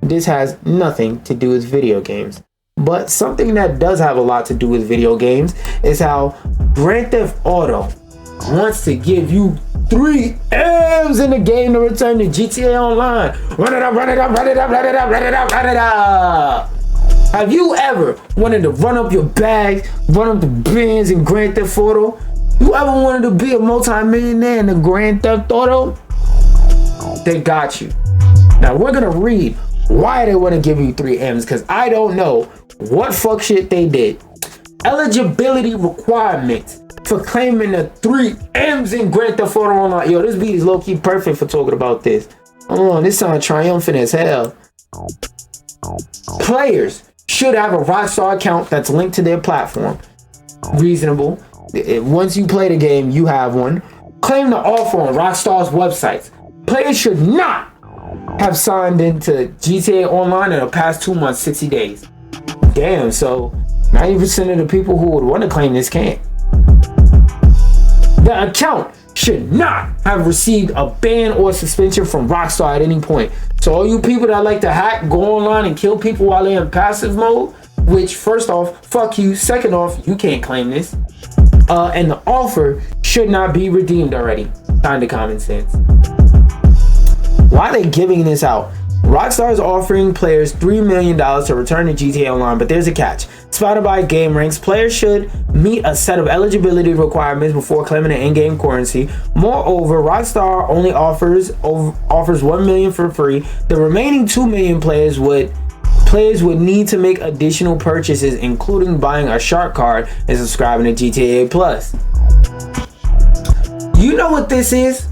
this has nothing to do with video games. But something that does have a lot to do with video games is how Grand Theft Auto wants to give you 3 M's in the game to return to GTA Online. Run it up, run it up, run it up, run it up, run it up, run it up. Have you ever wanted to run up your bags, run up the bins in Grand Theft Auto? You ever wanted to be a multi-millionaire in the Grand Theft Auto? They got you. Now we're gonna read why they want to give you 3 M's, because I don't know what fuck shit they did. Eligibility requirements for claiming the 3 M's in Grand Theft Auto Online. Yo, this beat is low-key perfect for talking about this. Oh, this sounds triumphant as hell. Players should have a Rockstar account that's linked to their platform. Reasonable. Once you play the game, you have one. Claim the offer on Rockstar's websites. Players should not have signed into GTA Online in the past 2 months, 60 days. Damn, so 90% of the people who would want to claim this can't. The account should not have received a ban or suspension from Rockstar at any point. So all you people that like to hack, go online and kill people while they're in passive mode, which first off, fuck you. Second off, you can't claim this. And the offer should not be redeemed already. Kinda common sense. Why are they giving this out? Rockstar is offering players $3 million to return to GTA Online, but there's a catch. Spotted by GameRanks, players should meet a set of eligibility requirements before claiming an in-game currency. Moreover, Rockstar only offers $1 million for free. The remaining 2 million players would need to make additional purchases, including buying a shark card and subscribing to GTA Plus. You know what this is?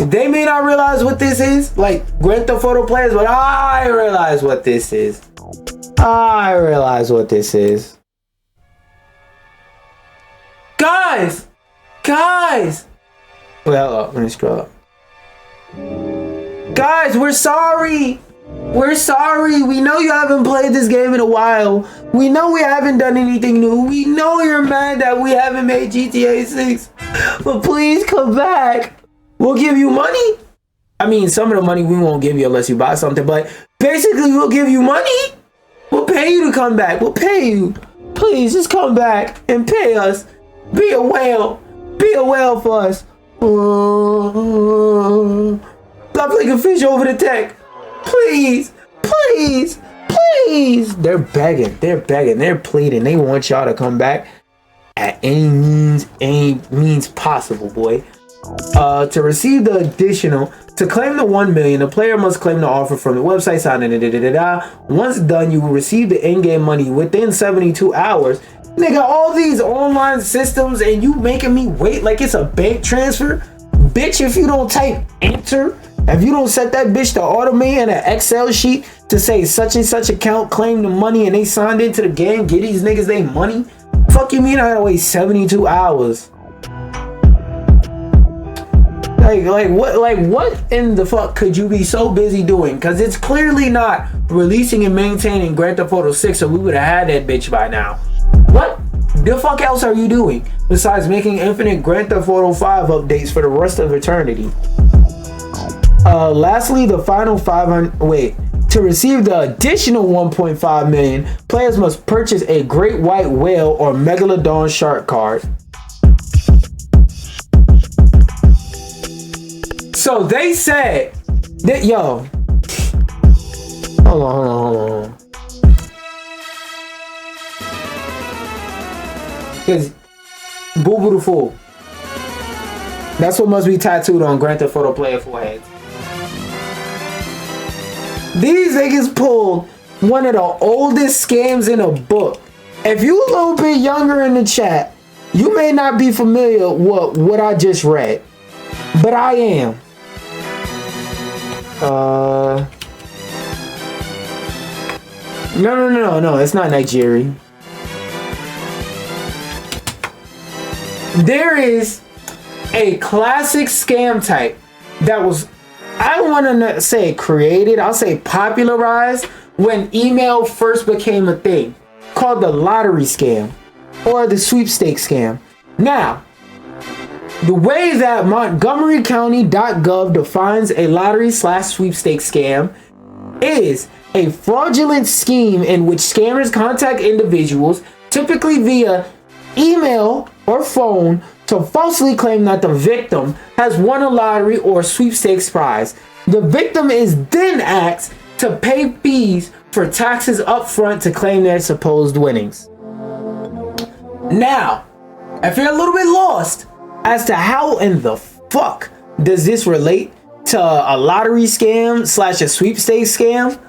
They may not realize what this is, like Grand Theft Auto players, but I realize what this is. I realize what this is. Guys! Well, let me scroll up. Guys, we're sorry. We're sorry. We know you haven't played this game in a while. We know we haven't done anything new. We know you're mad that we haven't made GTA 6. But please come back. We'll give you money. I mean, some of the money we won't give you unless you buy something, but basically we'll give you money. We'll pay you to come back. We'll pay you. Please just come back and pay us. Be a whale. Be a whale for us. Stop like a fish over the tech. Please. Please. Please. They're begging. They're begging. They're pleading. They want y'all to come back at any means possible, boy. To receive the additional, to claim the 1 million, the player must claim the offer from the website. Once done, you will receive the in-game money within 72 hours. Nigga, all these online systems and you making me wait like it's a bank transfer? Bitch, if you don't type enter, if you don't set that bitch to automate in an Excel sheet to say such and such account claim the money and they signed into the game, get these niggas they money? Fuck you mean I gotta wait 72 hours? Like what in the fuck could you be so busy doing? Because it's clearly not releasing and maintaining Grand Theft Auto 6, so we would have had that bitch by now. What the fuck else are you doing besides making infinite Grand Theft Auto 5 updates for the rest of eternity? Lastly, the final 500. Wait. To receive the additional 1.5 million, players must purchase a great white whale or megalodon shark card. So they said that, yo, hold on. Because Boo Boo the Fool. That's what must be tattooed on Grand Theft Auto player foreheads. These niggas pulled one of the oldest scams in a book. If you a little bit younger in the chat, you may not be familiar with what I just read, but I am. No, it's not Nigeria. There is a classic scam type that was, I don't want to say created, I'll say popularized when email first became a thing, called the lottery scam or the sweepstakes scam. Now, the way that MontgomeryCounty.gov defines a lottery/sweepstakes scam is a fraudulent scheme in which scammers contact individuals, typically via email or phone, to falsely claim that the victim has won a lottery or sweepstakes prize. The victim is then asked to pay fees for taxes up front to claim their supposed winnings. Now, if you're a little bit lost as to how in the fuck does this relate to a lottery scam / a sweepstakes scam,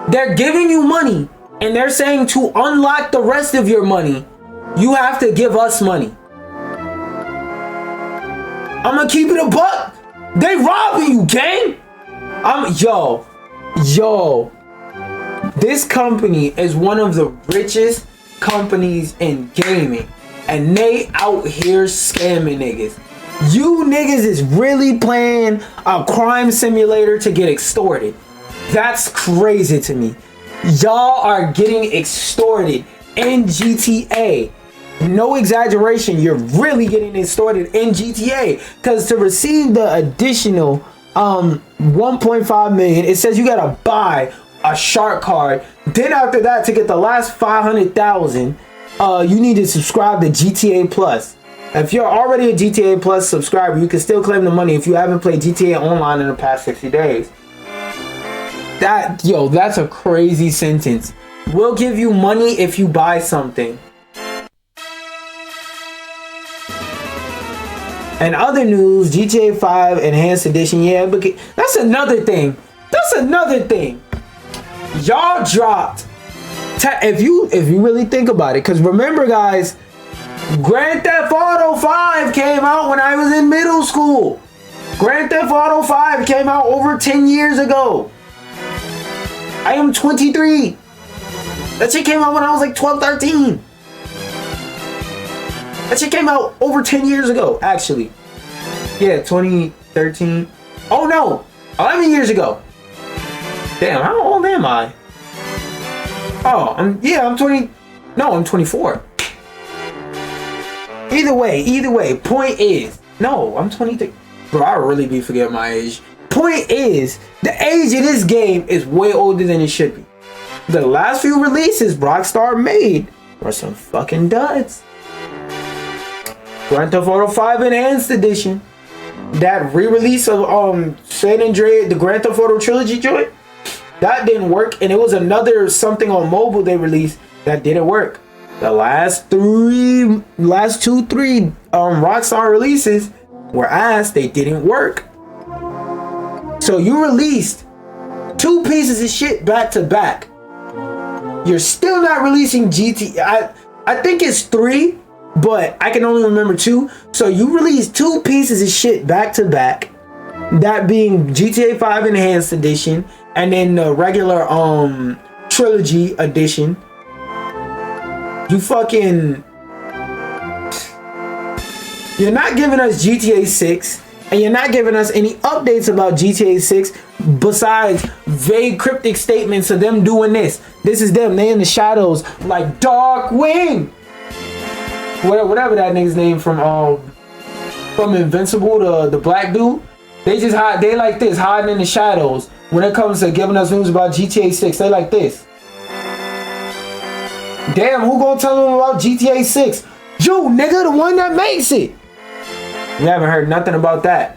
they're giving you money and they're saying to unlock the rest of your money, you have to give us money. I'm gonna keep it a buck. They robbing you, gang. Yo. This company is one of the richest companies in gaming, and they out here scamming niggas. You niggas is really playing a crime simulator to get extorted. That's crazy to me. Y'all are getting extorted in GTA. No exaggeration, you're really getting extorted in GTA, because to receive the additional 1.5 million, it says you gotta buy a shark card. Then after that, to get the last 500,000, you need to subscribe to GTA Plus. If you're already a GTA Plus subscriber, you can still claim the money if you haven't played GTA Online in the past 60 days. That's a crazy sentence. We'll give you money if you buy something. And other news, GTA 5 Enhanced Edition, yeah, but that's another thing. Y'all dropped, if you really think about it, because remember guys, Grand Theft Auto 5 came out when I was in middle school. Grand Theft Auto 5 came out over 10 years ago. I am 23. That shit came out when I was like 12, 13. That shit came out over 10 years ago, actually. Yeah, 2013. Oh no, 11 years ago. Damn, how old am I? Oh, I'm 20. No, I'm 24. Either way, point is, no, I'm 23. Bro, I really be forgetting my age. Point is, the age of this game is way older than it should be. The last few releases Rockstar made were some fucking duds. Grand Theft Auto 5 Enhanced Edition, that re-release of San Andreas, the Grand Theft Auto Trilogy joint, that didn't work, and it was another something on mobile they released that didn't work. The last two, three Rockstar releases were ass, they didn't work. So you released 2 pieces of shit back to back. You're still not releasing GTA. I think it's 3, but I can only remember 2. So you released 2 pieces of shit back to back. That being GTA 5 Enhanced Edition and then the regular Trilogy Edition. You fucking... You're not giving us GTA 6, and you're not giving us any updates about GTA 6 besides vague cryptic statements of them doing this. This is them. They in the shadows like Darkwing. Whatever that nigga's name from Invincible, the black dude. They just hide. They like this, hiding in the shadows. When it comes to giving us news about GTA 6, they like this. Damn, who gonna tell them about GTA 6? You, nigga, the one that makes it. We haven't heard nothing about that.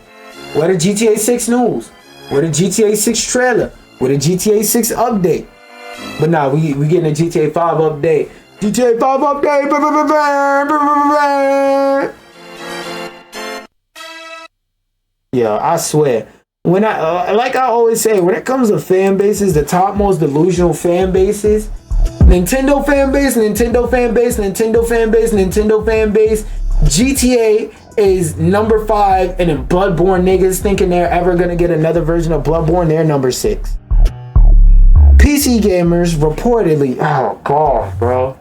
Where the GTA 6 news? Where the GTA 6 trailer? Where the GTA 6 update? But nah, we getting a GTA 5 update. GTA 5 update. Yeah, I swear. When like I always say, when it comes to fan bases, the top most delusional fan bases, Nintendo fan base, Nintendo fan base, Nintendo fan base, Nintendo fan base. GTA is number 5, and then Bloodborne niggas thinking they're ever gonna get another version of Bloodborne, they're number 6. PC gamers reportedly, oh god, bro.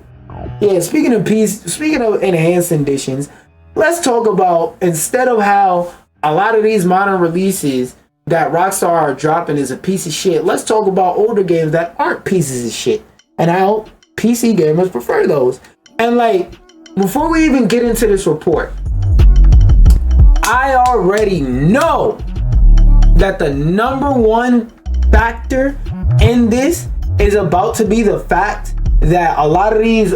Yeah, speaking of enhanced editions, let's talk about, instead of how a lot of these modern releases that Rockstar are dropping is a piece of shit, let's talk about older games that aren't pieces of shit and how PC gamers prefer those. And like, before we even get into this report, I already know that the number one factor in this is about to be the fact that a lot of these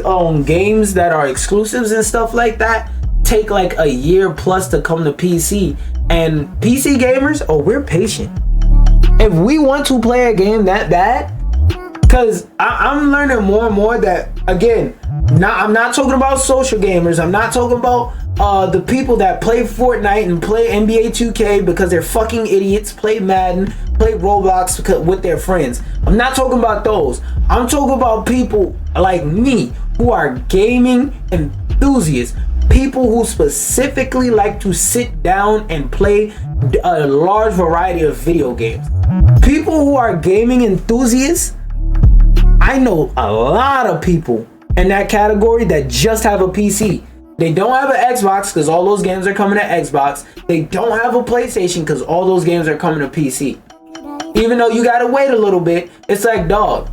games that are exclusives and stuff like that take like a year plus to come to PC. And PC gamers, we're patient. If we want to play a game that bad, because I'm learning more and more that, again, I'm not talking about social gamers. I'm not talking about the people that play Fortnite and play NBA 2K because they're fucking idiots, play Madden, play Roblox with their friends. I'm not talking about those. I'm talking about people like me who are gaming enthusiasts. People who specifically like to sit down and play a large variety of video games. People who are gaming enthusiasts, I know a lot of people in that category that just have a PC. They don't have an Xbox because all those games are coming to Xbox. They don't have a PlayStation because all those games are coming to PC. Even though you gotta wait a little bit, it's like, dog,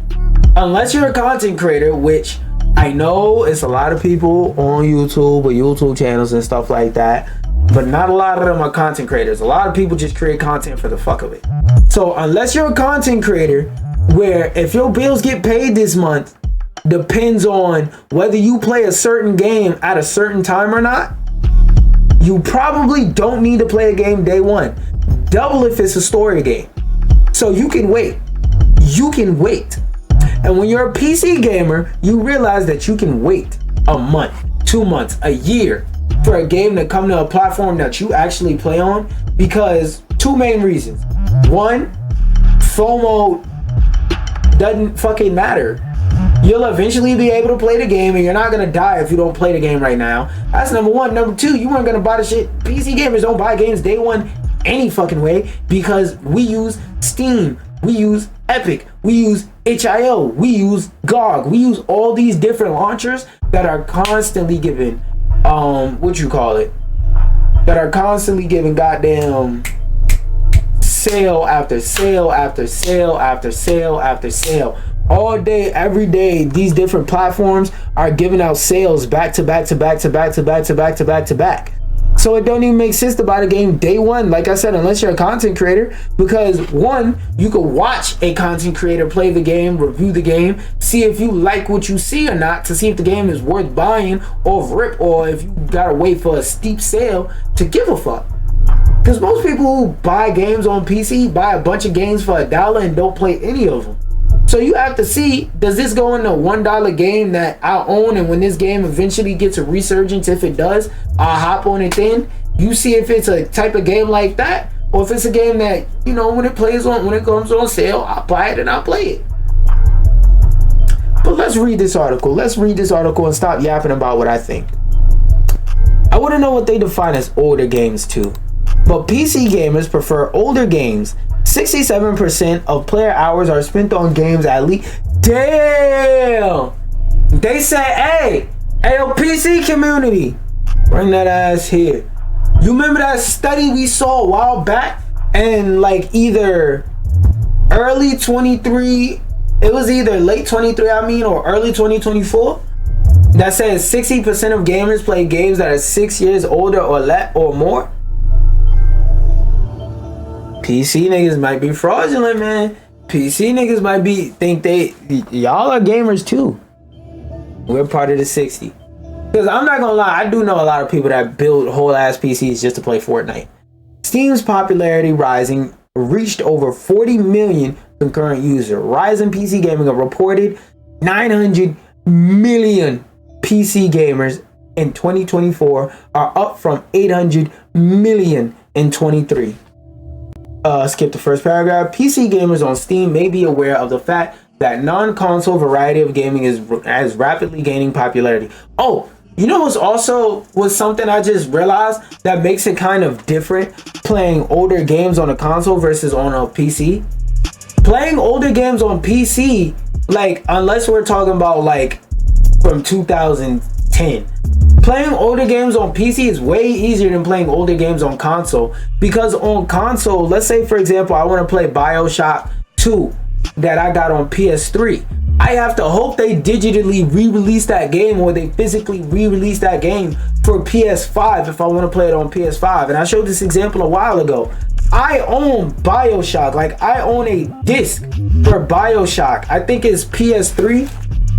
unless you're a content creator, which I know it's a lot of people on YouTube or YouTube channels and stuff like that, but not a lot of them are content creators. A lot of people just create content for the fuck of it. So unless you're a content creator, where if your bills get paid this month depends on whether you play a certain game at a certain time or not, you probably don't need to play a game day one. Double if it's a story game. So you can wait. You can wait. And when you're a PC gamer, you realize that you can wait a month, 2 months, a year for a game to come to a platform that you actually play on, because two main reasons. One, FOMO doesn't fucking matter. You'll eventually be able to play the game and you're not gonna die if you don't play the game right now. That's number one. Number two, you weren't gonna buy the shit. PC gamers don't buy games day one any fucking way because we use Steam, we use Epic, we use itch.io, we use GOG, we use all these different launchers that are constantly giving that are constantly giving goddamn sale after sale after sale after sale after sale. All day, every day, these different platforms are giving out sales back to back to back to back to back to back to back to back. So it don't even make sense to buy the game day one, like I said, unless you're a content creator, because one, you could watch a content creator play the game, review the game, see if you like what you see or not, to see if the game is worth buying or rip, or if you gotta wait for a steep sale to give a fuck. Because most people who buy games on PC buy a bunch of games for $1 and don't play any of them. So you have to see, does this go in a $1 game that I own, and when this game eventually gets a resurgence, if it does, I'll hop on it then. You see if it's a type of game like that, or if it's a game that, you know, when it comes on sale, I'll buy it and I'll play it. But let's read this article. Let's read this article and stop yapping about what I think. I want to know what they define as older games too. But PC gamers prefer older games. 67% of player hours are spent on games at least. Damn! They say, hey, PC community, bring that ass here. You remember that study we saw a while back? And like either early 23, it was either late 23, or early 2024, that says 60% of gamers play games that are 6 years older or more. PC niggas might be fraudulent, man. PC niggas might think y'all are gamers too. We're part of the 60. Because I'm not gonna lie, I do know a lot of people that build whole ass PCs just to play Fortnite. Steam's popularity rising reached over 40 million concurrent users. Rising PC gaming, a reported 900 million PC gamers in 2024 are up from 800 million in 23. Skip the first paragraph. PC gamers on Steam may be aware of the fact that non-console variety of gaming is rapidly gaining popularity. Oh, you know what's something I just realized that makes it kind of different playing older games on a console versus on a PC? Playing older games on PC, like, unless we're talking about like from 2010, playing older games on PC is way easier than playing older games on console, because on console, let's say for example I want to play BioShock 2 that I got on PS3. I have to hope they digitally re-release that game, or they physically re-release that game for PS5 if I want to play it on PS5. And I showed this example a while ago. I own BioShock. Like, I own a disc for BioShock. I think it's PS3.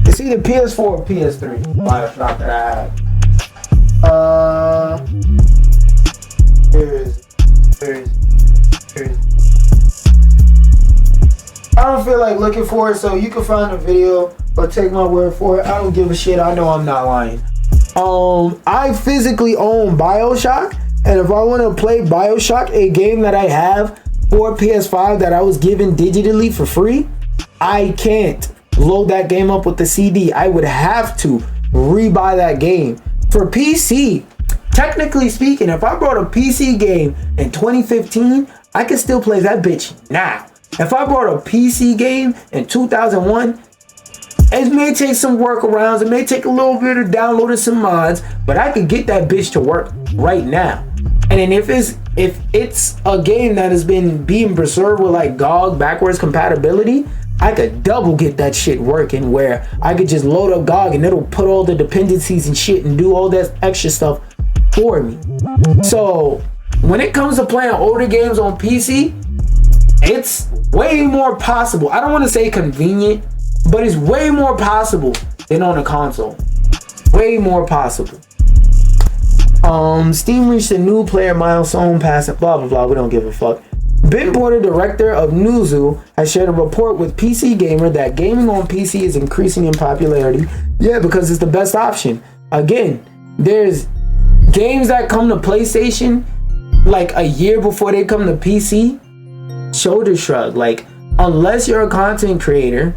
It's either PS4 or PS3. BioShock that I have. Here's. I don't feel like looking for it, so you can find a video or take my word for it. I don't give a shit. I know I'm not lying. I physically own BioShock, and if I want to play BioShock, a game that I have for PS5 that I was given digitally for free, I can't load that game up with the CD. I would have to rebuy that game. For PC, technically speaking, if I brought a PC game in 2015, I could still play that bitch now. If I brought a PC game in 2001, it may take some workarounds, it may take a little bit of downloading some mods, but I could get that bitch to work right now. And then if it's a game that has been being preserved with like GOG backwards compatibility, I could double get that shit working, where I could just load up GOG and it'll put all the dependencies and shit and do all that extra stuff for me. So when it comes to playing older games on PC, it's way more possible. I don't want to say convenient, but it's way more possible than on a console. Way more possible. Steam reached a new player milestone, passing blah blah blah. We don't give a fuck. Ben Porter, director of Newzoo, has shared a report with PC Gamer that gaming on PC is increasing in popularity. Yeah, because it's the best option. Again, there's games that come to PlayStation like a year before they come to PC. Shoulder shrug. Like, unless you're a content creator,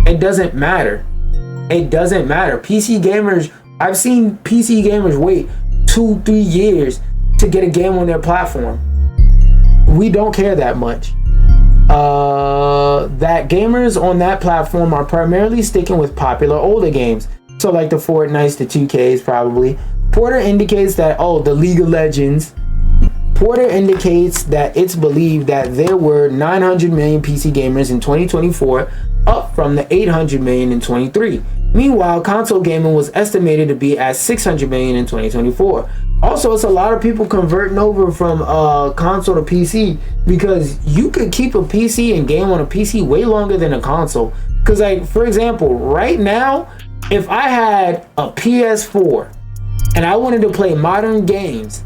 it doesn't matter. It doesn't matter. PC gamers, I've seen PC gamers wait 2-3 years to get a game on their platform. We don't care that much. That gamers on that platform are primarily sticking with popular older games. So like the Fortnites, the 2Ks probably. Porter indicates that, the League of Legends. Porter indicates that it's believed that there were 900 million PC gamers in 2024, up from the 800 million in 23. Meanwhile, console gaming was estimated to be at 600 million in 2024. Also, it's a lot of people converting over from console to PC, because you could keep a PC and game on a PC way longer than a console. Because, like, for example, right now, if I had a PS4 and I wanted to play modern games,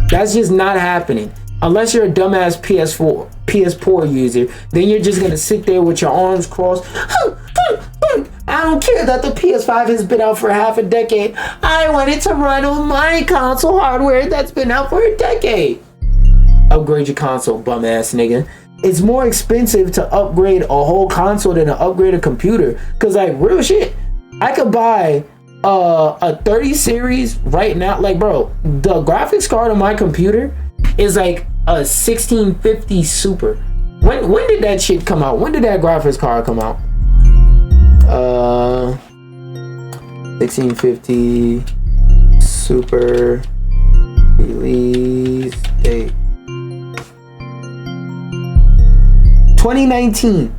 that's just not happening. Unless you're a dumbass PS4 user, then you're just gonna sit there with your arms crossed. I don't care that the PS5 has been out for half a decade. I want it to run on my console hardware that's been out for a decade. Upgrade your console, bum ass nigga. It's more expensive to upgrade a whole console than to upgrade a computer. Cause like, real shit, I could buy a 30 series right now. Like, bro, the graphics card on my computer is like a 1650 Super. When did that shit come out? When did that graphics card come out? 1650 Super release date 2019.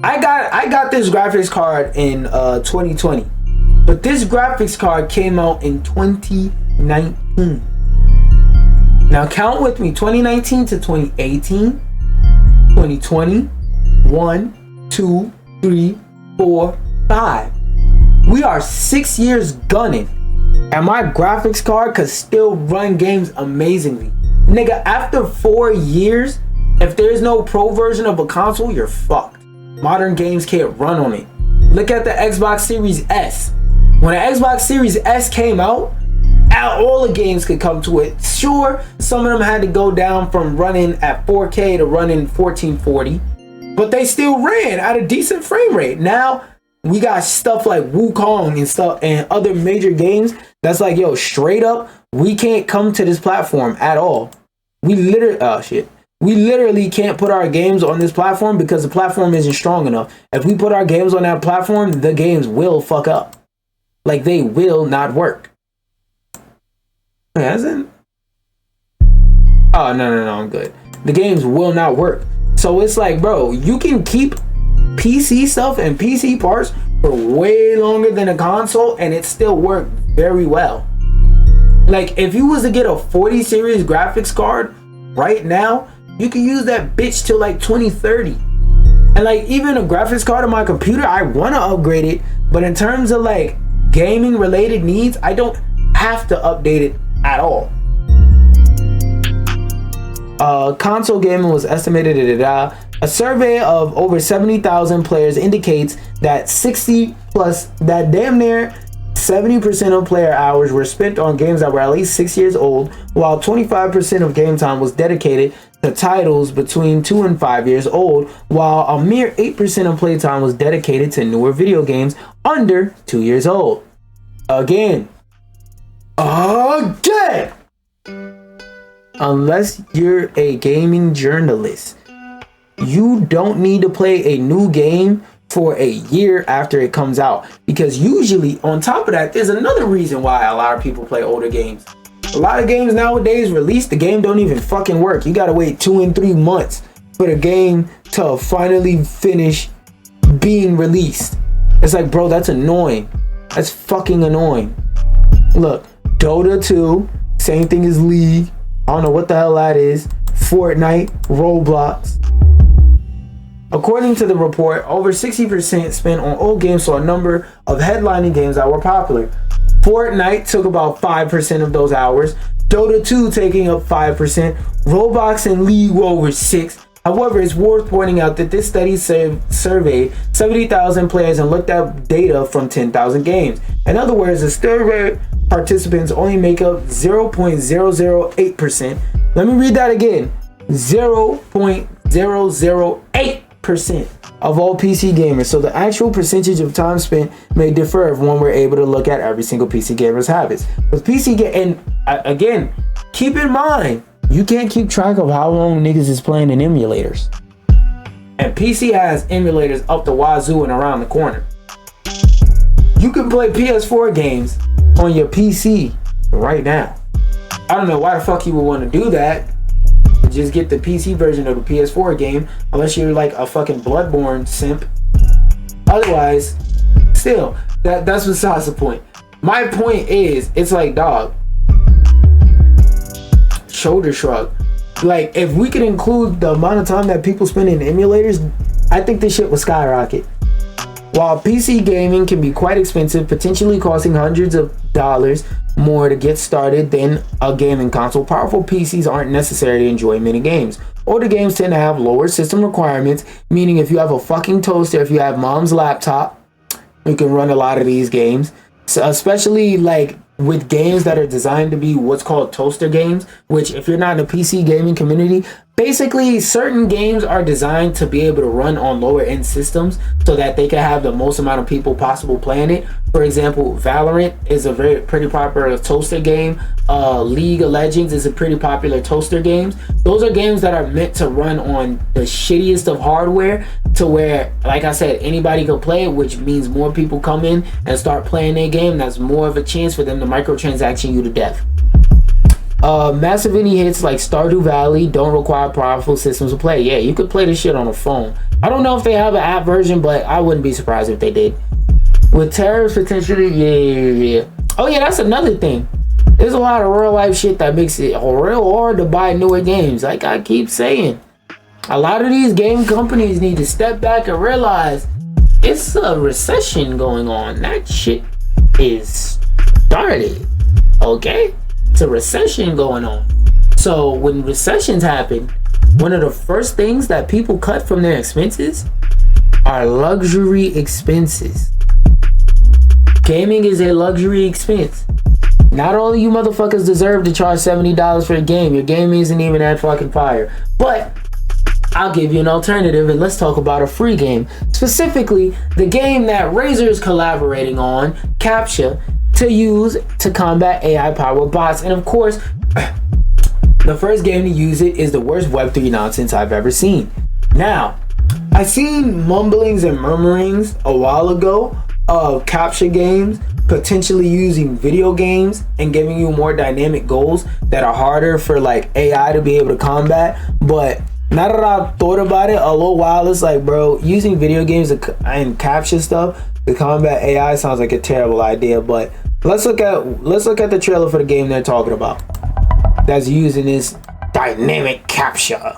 I got this graphics card in 2020, but this graphics card came out in 2019. Now count with me: 2019 to 2018, 2020, 1, 2, 3, 4, 5. We are 6 years gunning, and my graphics card could still run games amazingly. Nigga, after 4 years, if there's no pro version of a console, you're fucked. Modern games can't run on it. Look at the Xbox Series S. When the Xbox Series S came out, all the games could come to it. Sure, some of them had to go down from running at 4K to running 1440, but they still ran at a decent frame rate. Now we got stuff like Wukong and stuff and other major games that's like, yo, straight up, we can't come to this platform at all. We literally can't put our games on this platform because the platform isn't strong enough. If we put our games on that platform, the games will fuck up. Like, they will not work. Hasn't? Oh, no, I'm good. The games will not work. So it's like, bro, you can keep PC stuff and PC parts for way longer than a console and it still work very well. Like, if you was to get a 40 series graphics card right now, you can use that bitch till like 2030. And like, even a graphics card on my computer, I want to upgrade it, but in terms of like gaming related needs, I don't have to update it at all. Console gaming was estimated at a survey of over 70,000 players indicates that that damn near 70% of player hours were spent on games that were at least 6 years old, while 25% of game time was dedicated to titles between 2 and 5 years old, while a mere 8% of playtime was dedicated to newer video games under 2 years old. Again. Unless you're a gaming journalist, you don't need to play a new game for a year after it comes out, because usually on top of that, there's another reason why a lot of people play older games. A lot of games nowadays release, the game don't even fucking work. You gotta wait 2 and 3 months for the game to finally finish being released. It's like, bro, that's annoying. That's fucking annoying. Look, Dota 2, same thing as League. I don't know what the hell that is. Fortnite, Roblox. According to the report, over 60% spent on old games, so a number of headlining games that were popular. Fortnite took about 5% of those hours. Dota 2 taking up 5%. Roblox and League were over 6%. However, it's worth pointing out that this study surveyed 70,000 players and looked at data from 10,000 games. In other words, the survey participants only make up 0.008%. Let me read that again. 0.008% of all PC gamers. So the actual percentage of time spent may differ if one were able to look at every single PC gamer's habits. With and again, keep in mind, you can't keep track of how long niggas is playing in emulators. And PC has emulators up the wazoo and around the corner. You can play PS4 games on your PC right now. I don't know why the fuck you would want to do that. Just get the PC version of the PS4 game, unless you're like a fucking Bloodborne simp. Otherwise, still, that's besides the point. My point is, it's like, dog, shoulder shrug. Like, if we could include the amount of time that people spend in emulators, I think this shit would skyrocket. While PC gaming can be quite expensive, potentially costing hundreds of dollars more to get started than a gaming console, powerful PCs aren't necessary to enjoy many games. Older games tend to have lower system requirements, meaning if you have a fucking toaster, if you have mom's laptop, you can run a lot of these games. So especially like with games that are designed to be what's called toaster games, which if you're not in the PC gaming community, basically certain games are designed to be able to run on lower end systems so that they can have the most amount of people possible playing it. For example, Valorant is a pretty popular toaster game. League of Legends is a pretty popular toaster game. Those are games that are meant to run on the shittiest of hardware, to where, like I said, anybody can play it, which means more people come in and start playing their game. That's more of a chance for them to microtransaction you to death. Massive indie hits like Stardew Valley don't require powerful systems to play. Yeah, you could play this shit on a phone. I don't know if they have an app version, but I wouldn't be surprised if they did. With tariffs potentially, yeah. Oh yeah, that's another thing. There's a lot of real life shit that makes it real hard to buy newer games. Like I keep saying, a lot of these game companies need to step back and realize it's a recession going on. That shit is started, okay? It's a recession going on. So when recessions happen, one of the first things that people cut from their expenses are luxury expenses. Gaming is a luxury expense. Not all of you motherfuckers deserve to charge $70 for a game. Your game isn't even that fucking fire. But I'll give you an alternative, and let's talk about a free game. Specifically, the game that Razer is collaborating on, Captcha, to use to combat AI-powered bots. And of course, the first game to use it is the worst Web3 nonsense I've ever seen. Now, I seen mumblings and murmurings a while ago of Captcha games potentially using video games and giving you more dynamic goals that are harder for like AI to be able to combat. But now that I've thought about it a little while, it's like, bro, using video games and Captcha stuff to combat AI sounds like a terrible idea. But Let's look at the trailer for the game they're talking about. That's using this dynamic capture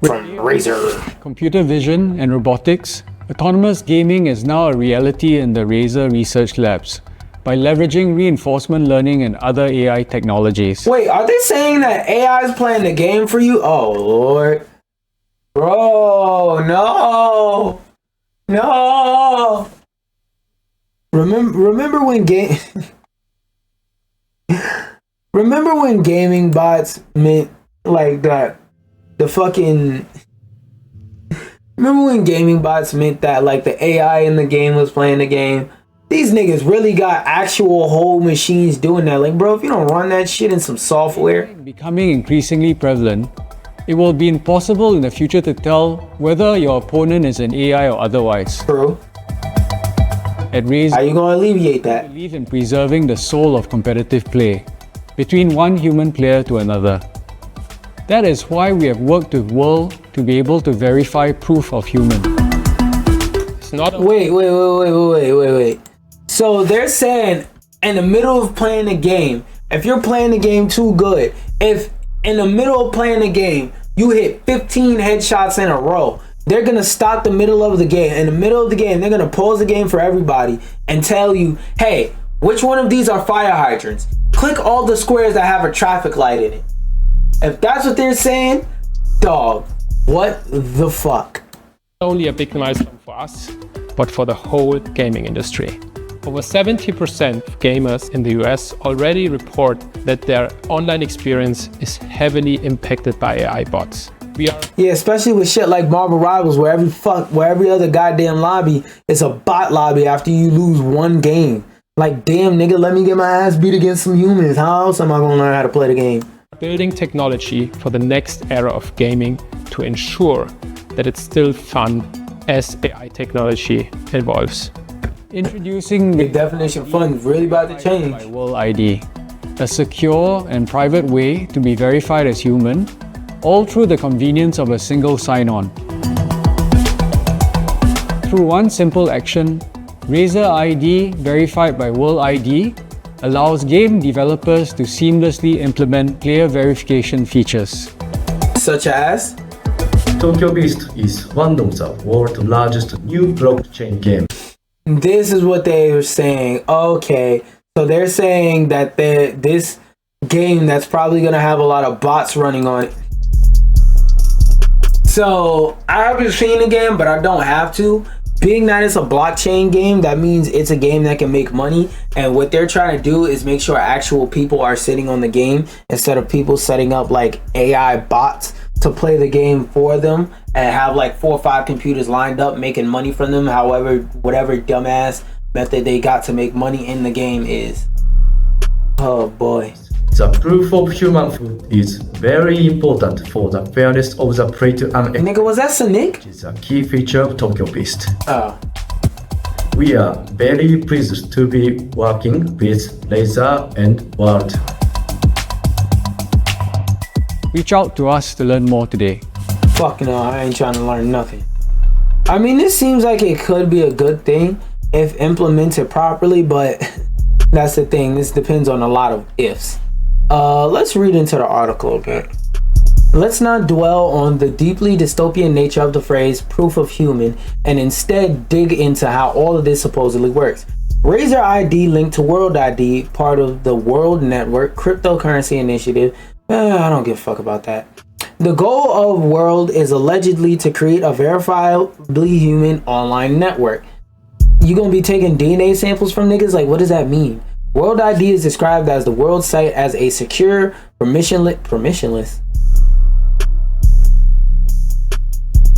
from Razer. Computer vision and robotics, autonomous gaming is now a reality in the Razer research labs by leveraging reinforcement learning and other AI technologies. Wait, are they saying that AI is playing the game for you? Oh Lord. Bro, no. No. Remember when Remember when gaming bots meant like that? Remember when gaming bots meant that like the AI in the game was playing the game? These niggas really got actual whole machines doing that. Like, bro, if you don't run that shit in some software. Becoming increasingly prevalent, it will be impossible in the future to tell whether your opponent is an AI or otherwise. True. At Razer, how you gonna alleviate that? We believe in preserving the soul of competitive play between one human player to another. That is why we have worked with World to be able to verify proof of human. It's not a Wait. So they're saying in the middle of playing the game, if you're playing the game too good, if in the middle of playing the game, you hit 15 headshots in a row, they're gonna stop the middle of the game. In the middle of the game, they're gonna pause the game for everybody and tell you, hey, which one of these are fire hydrants? Click all the squares that have a traffic light in it. If that's what they're saying, dog, what the fuck? Only a big milestone for us, but for the whole gaming industry. Over 70% of gamers in the US already report that their online experience is heavily impacted by AI bots. Yeah, especially with shit like Marvel Rivals, where every other goddamn lobby is a bot lobby after you lose one game. Like, damn nigga, let me get my ass beat against some humans. How else am I gonna learn how to play the game? Building technology for the next era of gaming to ensure that it's still fun as AI technology evolves. Introducing the definition of fun is really about to change. By World ID, a secure and private way to be verified as human, all through the convenience of a single sign-on. Through one simple action, Razer ID verified by World ID allows game developers to seamlessly implement player verification features. Such as? Tokyo Beast is one of the world's largest new blockchain games. This is what they were saying. Okay, so they're saying that this game that's probably gonna have a lot of bots running on it. So I haven't seen the game, but I don't have to. Being that it's a blockchain game, that means it's a game that can make money. And what they're trying to do is make sure actual people are sitting on the game instead of people setting up like AI bots to play the game for them and have like 4 or 5 computers lined up making money from them. However, whatever dumbass method they got to make money in the game is. Oh boy. The proof of humanhood is very important for the fairness of the play-to-earn. Nigga, was that Sonic? It's a key feature of Tokyo Beast. Oh. We are very pleased to be working with Razer and World. Reach out to us to learn more today. Fuck no, I ain't trying to learn nothing. I mean, this seems like it could be a good thing if implemented properly, but that's the thing. This depends on a lot of ifs. Let's read into the article a bit. Let's not dwell on the deeply dystopian nature of the phrase proof of human and instead dig into how all of this supposedly works. Razer ID linked to World ID, part of the World Network cryptocurrency initiative. I don't give a fuck about that. The goal of World is allegedly to create a verifiably human online network. You gonna be taking DNA samples from niggas? Like, what does that mean? World ID is described as the world site as a secure, permissionless.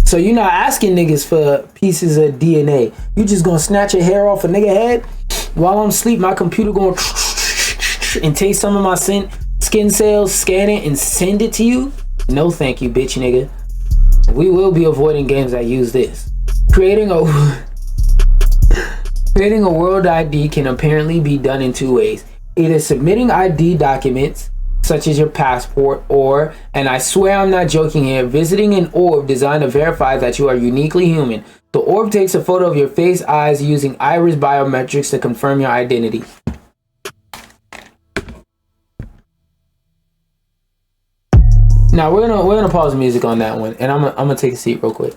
So you're not asking niggas for pieces of DNA. You just gonna snatch a hair off a nigga head while I'm asleep. My computer gonna and take some of my skin cells, scan it, and send it to you? No, thank you, bitch nigga. We will be avoiding games that use this. Creating a World ID can apparently be done in 2 ways. Either submitting ID documents, such as your passport, or, and I swear I'm not joking here, visiting an orb designed to verify that you are uniquely human. The orb takes a photo of your face, eyes, using iris biometrics to confirm your identity. Now we're gonna pause the music on that one, and I'm gonna take a seat real quick.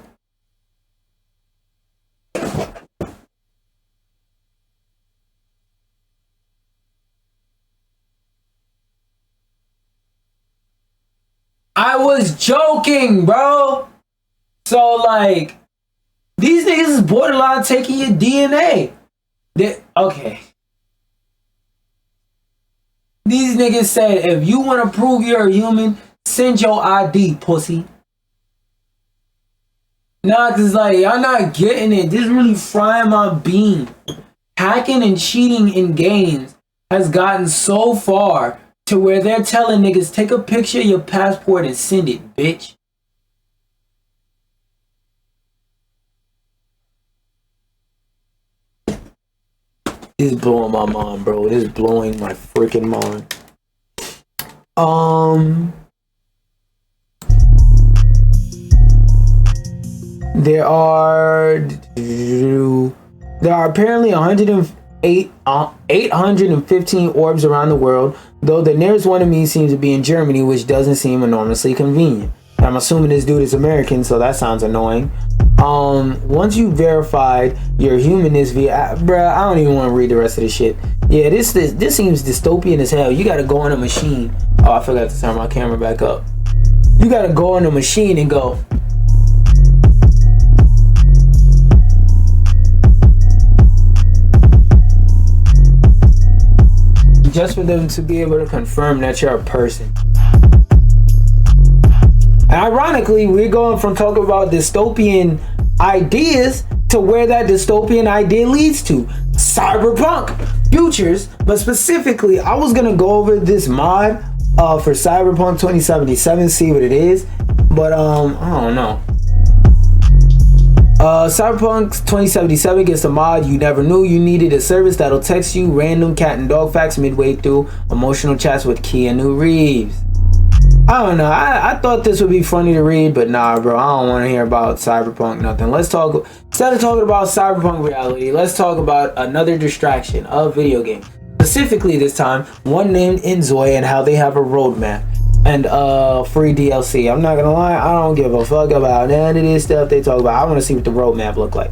I was joking, bro. So like, these niggas is borderline taking your DNA. Okay. These niggas said, if you want to prove you're a human, send your ID, pussy. Nah, cause like, y'all not getting it. This really frying my bean. Hacking and cheating in games has gotten so far to where they're telling niggas, take a picture of your passport and send it, bitch. This is blowing my mind, bro. This is blowing my freaking mind. There are apparently 815 orbs around the world, though the nearest one to me seems to be in Germany, which doesn't seem enormously convenient. I'm assuming this dude is American, so that sounds annoying. Once you verified your humanness via, bruh, I don't even want to read the rest of this shit. Yeah, this seems dystopian as hell. You gotta go on a machine. Oh, I forgot to turn my camera back up. You gotta go on a machine and go. Just for them to be able to confirm that you're a person. And ironically, we're going from talking about dystopian ideas to where that dystopian idea leads to cyberpunk futures. But specifically, I was gonna go over this mod for Cyberpunk 2077, see what it is. But I don't know. Cyberpunk 2077 gets a mod you never knew you needed, a service that'll text you random cat and dog facts midway through emotional chats with Keanu Reeves. I don't know. I thought this would be funny to read, but nah, bro. I don't want to hear about Cyberpunk nothing. Let's talk, instead of talking about Cyberpunk reality, let's talk about another distraction of video games. Specifically this time, one named Enzoy and how they have a roadmap and free DLC. I'm not gonna lie, I don't give a fuck about none of this stuff they talk about. I want to see what the roadmap look like.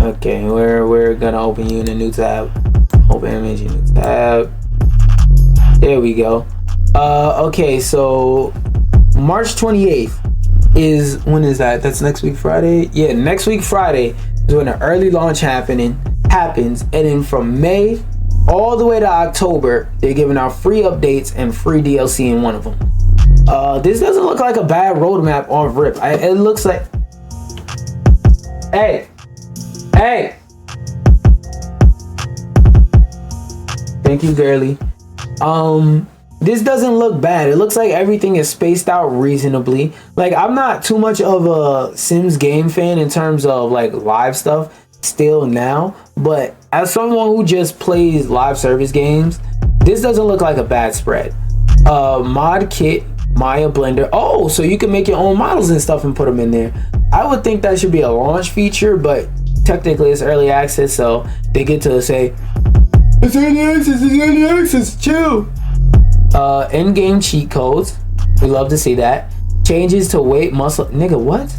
Okay, we're gonna open you in a new tab. Open image in a new tab. There we go. Okay, so March 28th is, when is that? That's next week Friday? Yeah, next week Friday is when the early launch happens, and then from May all the way to October, they're giving out free updates and free DLC in one of them. This doesn't look like a bad roadmap on rip. It looks like, hey, thank you, girly. This doesn't look bad. It looks like everything is spaced out reasonably. Like, I'm not too much of a Sims game fan in terms of like live stuff still now, but as someone who just plays live service games, this doesn't look like a bad spread. Mod kit, Maya Blender. Oh, so you can make your own models and stuff and put them in there. I would think that should be a launch feature, but technically it's early access, so they get to say it's early access, chill. In-game cheat codes, we love to see that. Changes to weight, muscle, nigga, what?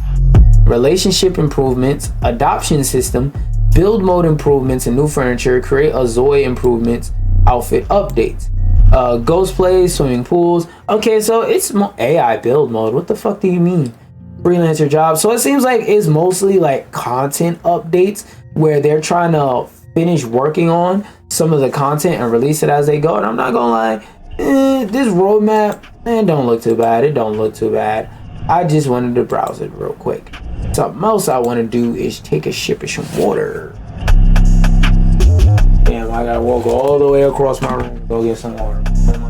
Relationship improvements, adoption system, build mode improvements and new furniture, create a Zoe improvements, outfit updates, ghost plays, swimming pools. Okay, so it's AI build mode. What the fuck do you mean? Freelancer jobs. So it seems like it's mostly like content updates where they're trying to finish working on some of the content and release it as they go. And I'm not gonna lie, this roadmap, man, don't look too bad. It don't look too bad. I just wanted to browse it real quick. Something else I want to do is take a sip of some water. Damn, I gotta walk all the way across my room to go get some water. Oh